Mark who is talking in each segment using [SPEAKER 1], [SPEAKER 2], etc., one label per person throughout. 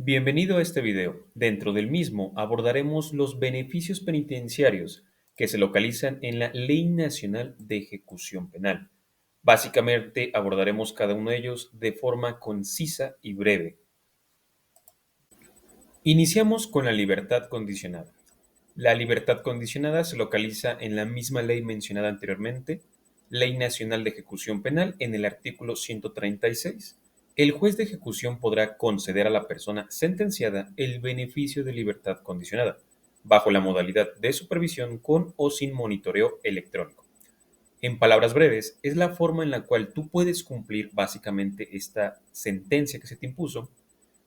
[SPEAKER 1] Bienvenido a este video. Dentro del mismo abordaremos los beneficios penitenciarios que se localizan en la Ley Nacional de Ejecución Penal. Básicamente abordaremos cada uno de ellos de forma concisa y breve. Iniciamos con la libertad condicionada. La libertad condicionada se localiza en la misma ley mencionada anteriormente, Ley Nacional de Ejecución Penal, en el artículo 136. El juez de ejecución podrá conceder a la persona sentenciada el beneficio de libertad condicionada, bajo la modalidad de supervisión con o sin monitoreo electrónico. En palabras breves, es la forma en la cual tú puedes cumplir básicamente esta sentencia que se te impuso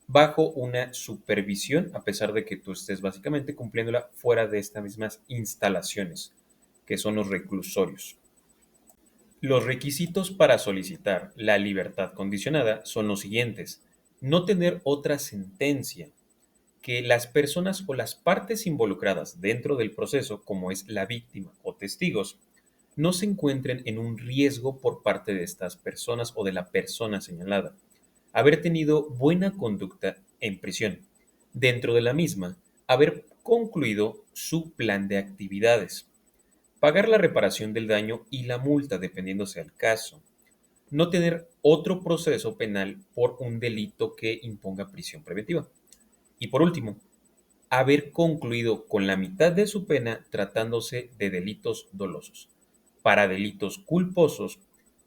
[SPEAKER 1] bajo una supervisión, a pesar de que tú estés básicamente cumpliéndola fuera de estas mismas instalaciones, que son los reclusorios. Los requisitos para solicitar la libertad condicionada son los siguientes: no tener otra sentencia, que las personas o las partes involucradas dentro del proceso, como es la víctima o testigos, no se encuentren en un riesgo por parte de estas personas o de la persona señalada. Haber tenido buena conducta en prisión. Dentro de la misma, haber concluido su plan de actividades. Pagar la reparación del daño y la multa, dependiendo sea el caso. No tener otro proceso penal por un delito que imponga prisión preventiva. Y por último, haber concluido con la mitad de su pena tratándose de delitos dolosos. Para delitos culposos,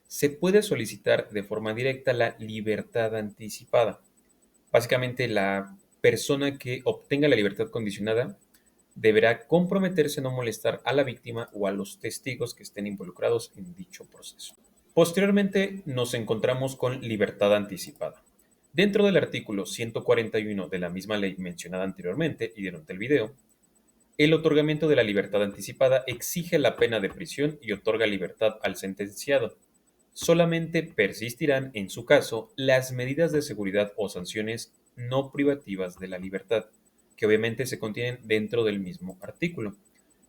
[SPEAKER 1] se puede solicitar de forma directa la libertad anticipada. Básicamente, la persona que obtenga la libertad condicionada deberá comprometerse a no molestar a la víctima o a los testigos que estén involucrados en dicho proceso. Posteriormente, nos encontramos con libertad anticipada. Dentro del artículo 141 de la misma ley mencionada anteriormente y durante el video, el otorgamiento de la libertad anticipada exige la pena de prisión y otorga libertad al sentenciado. Solamente persistirán, en su caso, las medidas de seguridad o sanciones no privativas de la libertad, que obviamente se contienen dentro del mismo artículo.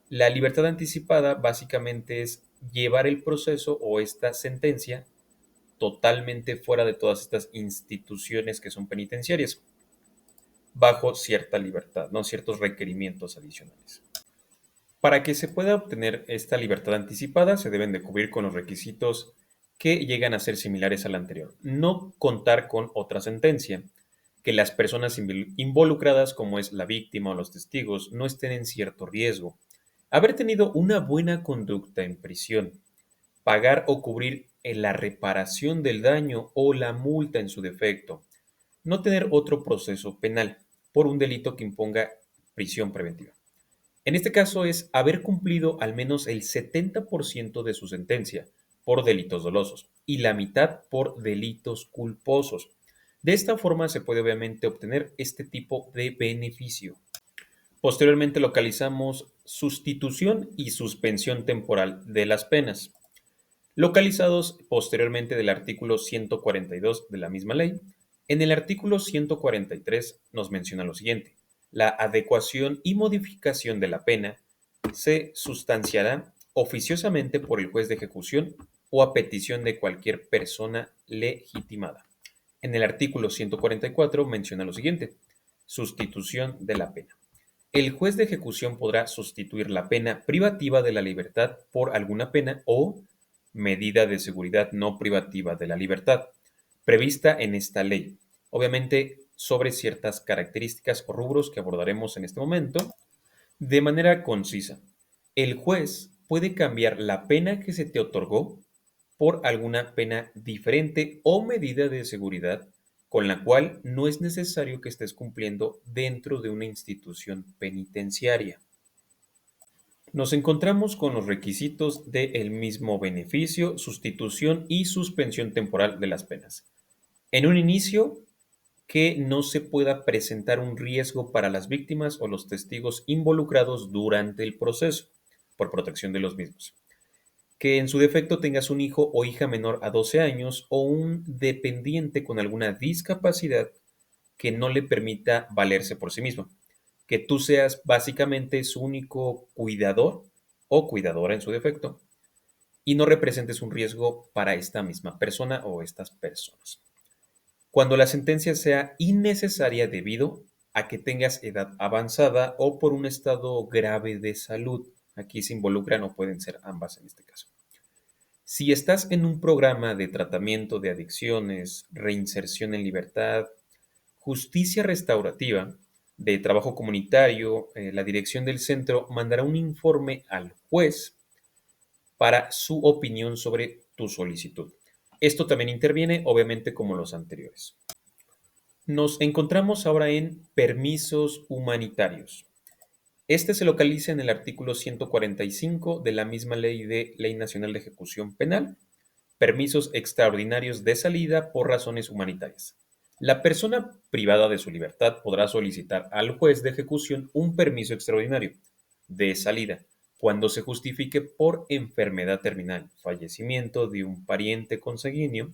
[SPEAKER 1] La libertad anticipada básicamente es llevar el proceso o esta sentencia totalmente fuera de todas estas instituciones que son penitenciarias, bajo cierta libertad, no ciertos requerimientos adicionales. Para que se pueda obtener esta libertad anticipada, se deben de cubrir con los requisitos que llegan a ser similares al anterior. No contar con otra sentencia, que las personas involucradas, como es la víctima o los testigos, no estén en cierto riesgo, haber tenido una buena conducta en prisión, pagar o cubrir en la reparación del daño o la multa en su defecto, no tener otro proceso penal por un delito que imponga prisión preventiva. En este caso es haber cumplido al menos el 70% de su sentencia por delitos dolosos y la mitad por delitos culposos. De esta forma se puede obviamente obtener este tipo de beneficio. Posteriormente localizamos sustitución y suspensión temporal de las penas, localizados posteriormente del artículo 142 de la misma ley. En el artículo 143 nos menciona lo siguiente: la adecuación y modificación de la pena se sustanciará oficiosamente por el juez de ejecución o a petición de cualquier persona legitimada. En el artículo 144 menciona lo siguiente: sustitución de la pena. El juez de ejecución podrá sustituir la pena privativa de la libertad por alguna pena o medida de seguridad no privativa de la libertad prevista en esta ley, obviamente sobre ciertas características o rubros que abordaremos en este momento de manera concisa. El juez puede cambiar la pena que se te otorgó por alguna pena diferente o medida de seguridad con la cual no es necesario que estés cumpliendo dentro de una institución penitenciaria. Nos encontramos con los requisitos del mismo beneficio, sustitución y suspensión temporal de las penas. En un inicio, que no se pueda presentar un riesgo para las víctimas o los testigos involucrados durante el proceso, por protección de los mismos. Que en su defecto tengas un hijo o hija menor a 12 años o un dependiente con alguna discapacidad que no le permita valerse por sí mismo. Que tú seas básicamente su único cuidador o cuidadora en su defecto y no representes un riesgo para esta misma persona o estas personas. cuando la sentencia sea innecesaria debido a que tengas edad avanzada o por un estado grave de salud. Aquí se involucran o pueden ser ambas en este caso. Si estás en un programa de tratamiento de adicciones, reinserción en libertad, justicia restaurativa, de trabajo comunitario, la dirección del centro mandará un informe al juez para su opinión sobre tu solicitud. Esto también interviene, obviamente, como los anteriores. Nos encontramos ahora en permisos humanitarios. Este se localiza en el artículo 145 de la misma Ley Nacional de Ejecución Penal, permisos extraordinarios de salida por razones humanitarias. La persona privada de su libertad podrá solicitar al juez de ejecución un permiso extraordinario de salida cuando se justifique por enfermedad terminal, fallecimiento de un pariente consanguíneo,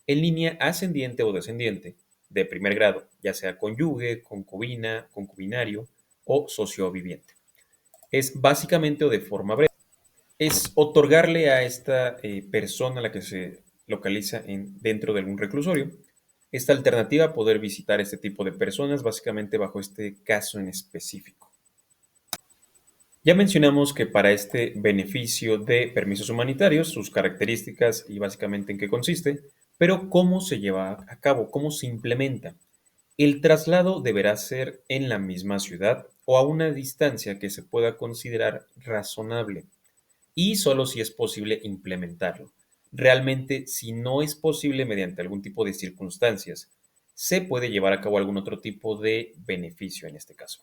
[SPEAKER 1] en línea ascendiente o descendiente, de primer grado, ya sea cónyuge, concubina, concubinario o socio viviente. Es básicamente o de forma breve es otorgarle a esta persona a la que se localiza dentro de algún reclusorio esta alternativa a poder visitar este tipo de personas, básicamente bajo este caso en específico. Ya mencionamos que para este beneficio de permisos humanitarios, sus características y básicamente en qué consiste, pero cómo se lleva a cabo, cómo se implementa. El traslado deberá ser en la misma ciudad o a una distancia que se pueda considerar razonable y solo si es posible implementarlo. Realmente, si no es posible mediante algún tipo de circunstancias, se puede llevar a cabo algún otro tipo de beneficio en este caso.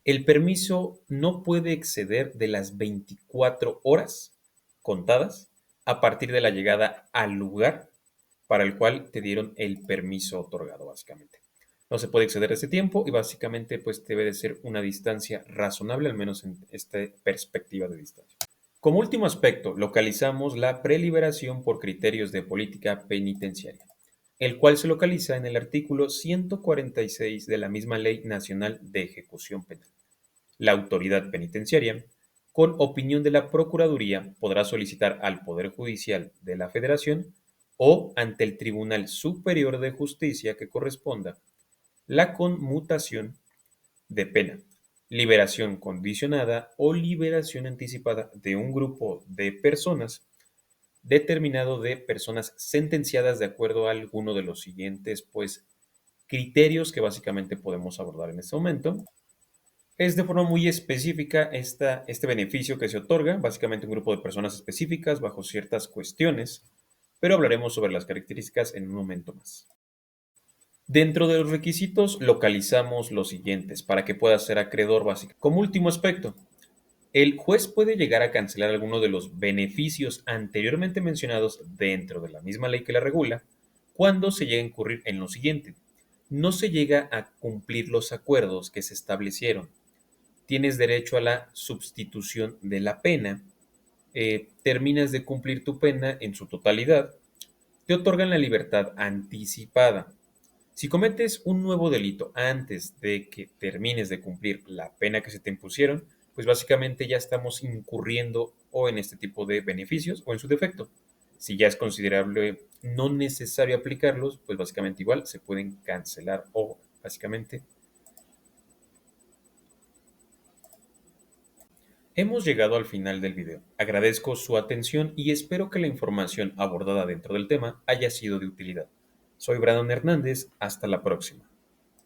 [SPEAKER 1] El permiso no puede exceder de las 24 horas contadas a partir de la llegada al lugar para el cual te dieron el permiso otorgado, básicamente. No se puede exceder ese tiempo y básicamente pues debe de ser una distancia razonable, al menos en esta perspectiva de distancia. Como último aspecto, localizamos la preliberación por criterios de política penitenciaria, el cual se localiza en el artículo 146 de la misma Ley Nacional de Ejecución Penal. La autoridad penitenciaria, con opinión de la Procuraduría, podrá solicitar al Poder Judicial de la Federación o ante el Tribunal Superior de Justicia que corresponda la conmutación de pena, liberación condicionada o liberación anticipada de un grupo de personas determinado de personas sentenciadas de acuerdo a alguno de los siguientes pues criterios que básicamente podemos abordar en este momento. Es de forma muy específica este beneficio que se otorga, básicamente un grupo de personas específicas bajo ciertas cuestiones, pero hablaremos sobre las características en un momento más. Dentro de los requisitos localizamos los siguientes para que pueda ser acreedor básico. Como último aspecto, el juez puede llegar a cancelar alguno de los beneficios anteriormente mencionados dentro de la misma ley que la regula cuando se llegue a incurrir en lo siguiente. No se llega a cumplir los acuerdos que se establecieron. Tienes derecho a la sustitución de la pena. Terminas de cumplir tu pena en su totalidad. Te otorgan la libertad anticipada. Si cometes un nuevo delito antes de que termines de cumplir la pena que se te impusieron, pues básicamente ya estamos incurriendo o en este tipo de beneficios o en su defecto. Si ya es considerable no necesario aplicarlos, pues básicamente igual se pueden cancelar o básicamente. Hemos llegado al final del video. Agradezco su atención y espero que la información abordada dentro del tema haya sido de utilidad. Soy Brandon Hernández. Hasta la próxima.